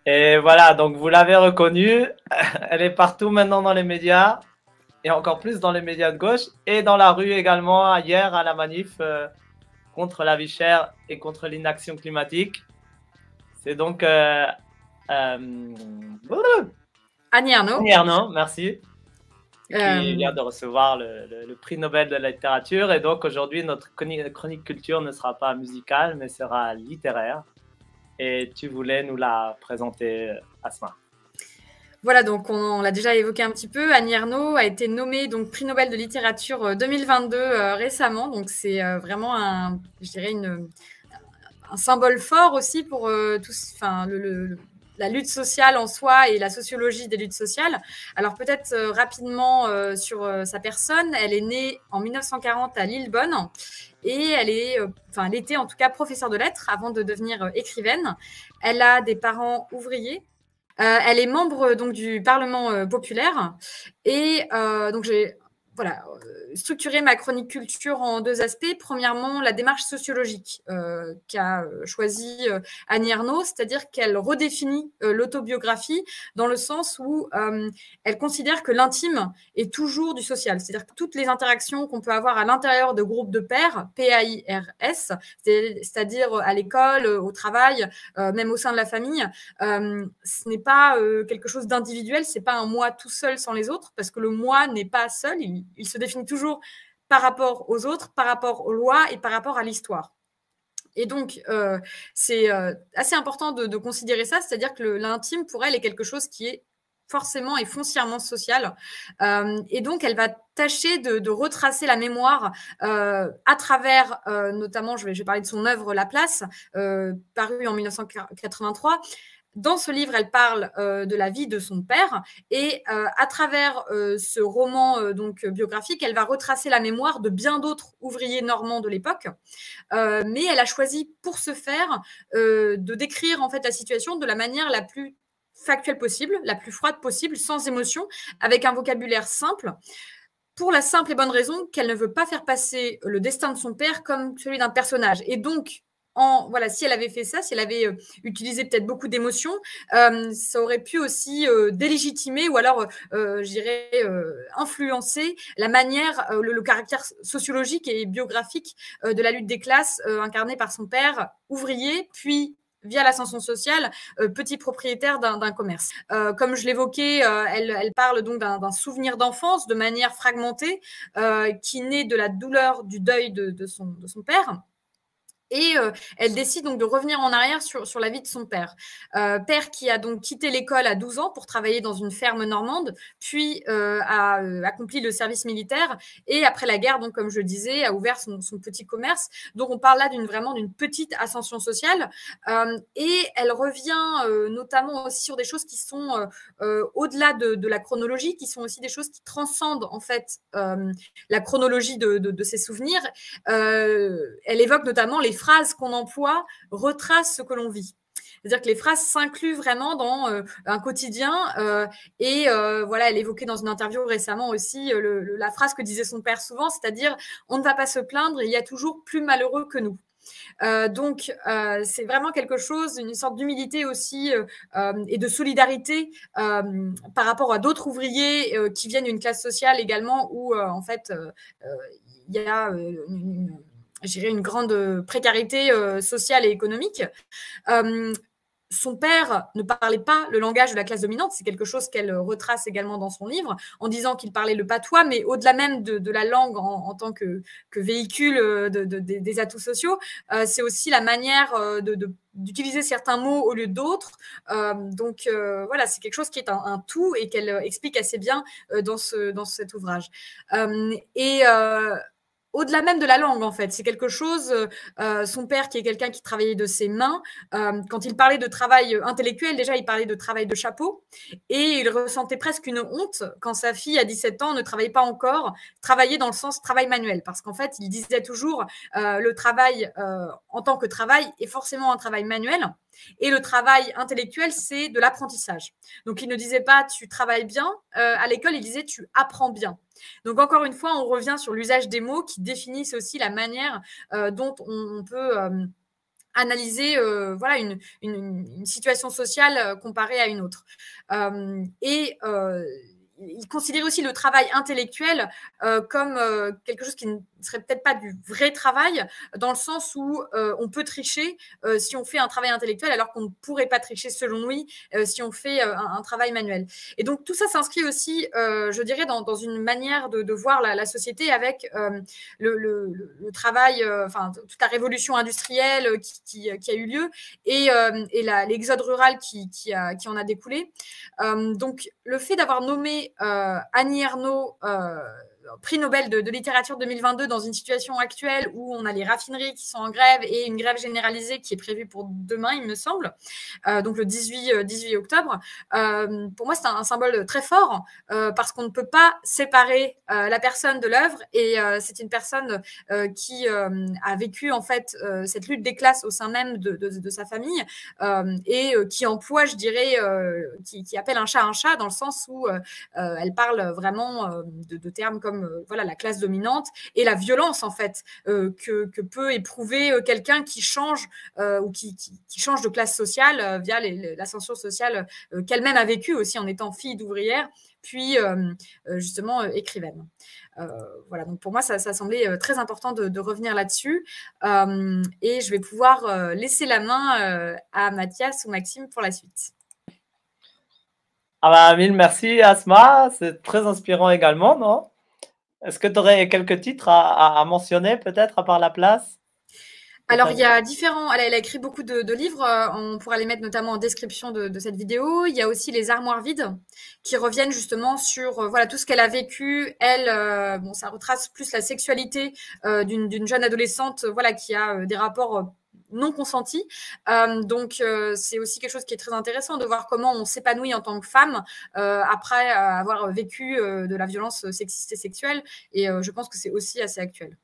Et voilà, donc vous l'avez reconnue, elle est partout maintenant dans les médias, et encore plus dans les médias de gauche, et dans la rue également, hier à la manif contre la vie chère et contre l'inaction climatique. C'est donc euh, Annie Ernaux. Annie Ernaux, merci, qui vient Euh, de recevoir le prix Nobel de la littérature. Et donc aujourd'hui, notre chronique culture ne sera pas musicale, mais sera littéraire. Et tu voulais nous la présenter, Asma. Voilà, donc on l'a déjà évoqué un petit peu. Annie Ernaux a été nommée donc prix Nobel de littérature 2022 récemment. Donc c'est vraiment je dirais un symbole fort aussi pour la lutte sociale en soi et la sociologie des luttes sociales. Alors peut-être rapidement sur sa personne, elle est née en 1940 à Lillebonne et elle était en tout cas professeure de lettres avant de devenir écrivaine. Elle a des parents ouvriers. Elle est membre donc du Parlement populaire et donc j'ai structuré ma chronique culture en deux aspects. Premièrement, la démarche sociologique qu'a choisie Annie Ernaux, c'est-à-dire qu'elle redéfinit l'autobiographie dans le sens où elle considère que l'intime est toujours du social. C'est-à-dire que toutes les interactions qu'on peut avoir à l'intérieur de groupes de pairs, PAIRS, c'est-à-dire à l'école, au travail, même au sein de la famille, ce n'est pas quelque chose d'individuel, c'est pas un moi tout seul sans les autres, parce que le moi n'est pas seul, il se définit toujours par rapport aux autres, par rapport aux lois et par rapport à l'histoire. Et donc, c'est assez important de considérer ça, c'est-à-dire que l'intime, pour elle, est quelque chose qui est forcément et foncièrement social. Et donc, elle va tâcher de retracer la mémoire à travers, notamment, je vais parler de son œuvre La Place, parue en 1983. Dans ce livre, elle parle de la vie de son père et à travers ce roman donc biographique, elle va retracer la mémoire de bien d'autres ouvriers normands de l'époque. Mais elle a choisi pour ce faire de décrire en fait la situation de la manière la plus factuelle possible, la plus froide possible, sans émotion, avec un vocabulaire simple, pour la simple et bonne raison qu'elle ne veut pas faire passer le destin de son père comme celui d'un personnage. Et donc, si elle avait fait ça, si elle avait utilisé peut-être beaucoup d'émotions, ça aurait pu aussi délégitimer ou alors, je dirais, influencer la manière, le caractère sociologique et biographique de la lutte des classes incarnée par son père, ouvrier, puis via l'ascension sociale, petit propriétaire d'un commerce. Comme je l'évoquais, elle parle donc d'un souvenir d'enfance de manière fragmentée qui naît de la douleur du deuil de son père. Et elle décide donc de revenir en arrière sur la vie de son père. Père qui a donc quitté l'école à 12 ans pour travailler dans une ferme normande, puis a accompli le service militaire et après la guerre, donc comme je le disais, a ouvert son petit commerce. Donc on parle là vraiment d'une petite ascension sociale. Et elle revient notamment aussi sur des choses qui sont au-delà de la chronologie, qui sont aussi des choses qui transcendent en fait la chronologie de ses souvenirs. Elle évoque notamment les phrases qu'on emploie retracent ce que l'on vit. C'est-à-dire que les phrases s'incluent vraiment dans un quotidien. Voilà, elle évoquait dans une interview récemment aussi la phrase que disait son père souvent, c'est-à-dire « on ne va pas se plaindre, il y a toujours plus malheureux que nous ». C'est vraiment quelque chose, une sorte d'humilité aussi et de solidarité par rapport à d'autres ouvriers qui viennent d'une classe sociale également où en fait il y a une grande précarité sociale et économique. Son père ne parlait pas le langage de la classe dominante, c'est quelque chose qu'elle retrace également dans son livre, en disant qu'il parlait le patois, mais au-delà même de la langue en tant que véhicule des atouts sociaux, c'est aussi la manière d'utiliser certains mots au lieu d'autres. Voilà, c'est quelque chose qui est un tout et qu'elle explique assez bien dans cet ouvrage. Au-delà même de la langue, en fait. C'est quelque chose, son père, qui est quelqu'un qui travaillait de ses mains, quand il parlait de travail intellectuel, déjà, il parlait de travail de chapeau, et il ressentait presque une honte quand sa fille, à 17 ans, ne travaillait pas encore, travaillait dans le sens travail manuel, parce qu'en fait, il disait toujours, le travail en tant que travail est forcément un travail manuel, et le travail intellectuel, c'est de l'apprentissage. Donc, il ne disait pas tu travailles bien à l'école, il disait tu apprends bien. Donc, encore une fois, on revient sur l'usage des mots qui définissent aussi la manière dont on peut analyser voilà, une situation sociale comparée à une autre. Il considère aussi le travail intellectuel comme quelque chose qui ne serait peut-être pas du vrai travail, dans le sens où on peut tricher si on fait un travail intellectuel, alors qu'on ne pourrait pas tricher, selon lui, si on fait un travail manuel. Et donc, tout ça s'inscrit aussi, je dirais, dans une manière de voir la société, avec le travail, enfin, toute la révolution industrielle qui a eu lieu, et l'exode rural qui en a découlé. Donc, le fait d'avoir nommé Annie Ernaux prix Nobel de littérature 2022 dans une situation actuelle où on a les raffineries qui sont en grève et une grève généralisée qui est prévue pour demain, il me semble, donc le 18 octobre. Pour moi, c'est un symbole très fort parce qu'on ne peut pas séparer la personne de l'œuvre, et c'est une personne qui a vécu en fait cette lutte des classes au sein même de sa famille et qui emploie, je dirais, qui appelle un chat, dans le sens où elle parle vraiment de termes comme voilà, la classe dominante et la violence en fait que peut éprouver quelqu'un qui change ou qui change de classe sociale via l'ascension sociale qu'elle-même a vécue aussi en étant fille d'ouvrière, puis justement écrivaine. Voilà, donc pour moi, ça semblait très important de revenir là-dessus. Et je vais pouvoir laisser la main à Mathias ou Maxime pour la suite. Ah bah, mille merci Asma, c'est très inspirant également, non? Est-ce que tu aurais quelques titres à mentionner peut-être à part La Place? Alors, il y a différents. Elle a écrit beaucoup de livres. On pourra les mettre notamment en description de cette vidéo. Il y a aussi Les Armoires vides, qui reviennent justement sur voilà, tout ce qu'elle a vécu. Elle, bon, ça retrace plus la sexualité d'une jeune adolescente voilà, qui a des rapports non consentis. Donc, c'est aussi quelque chose qui est très intéressant de voir comment on s'épanouit en tant que femme après avoir vécu de la violence sexiste et sexuelle. Et je pense que c'est aussi assez actuel.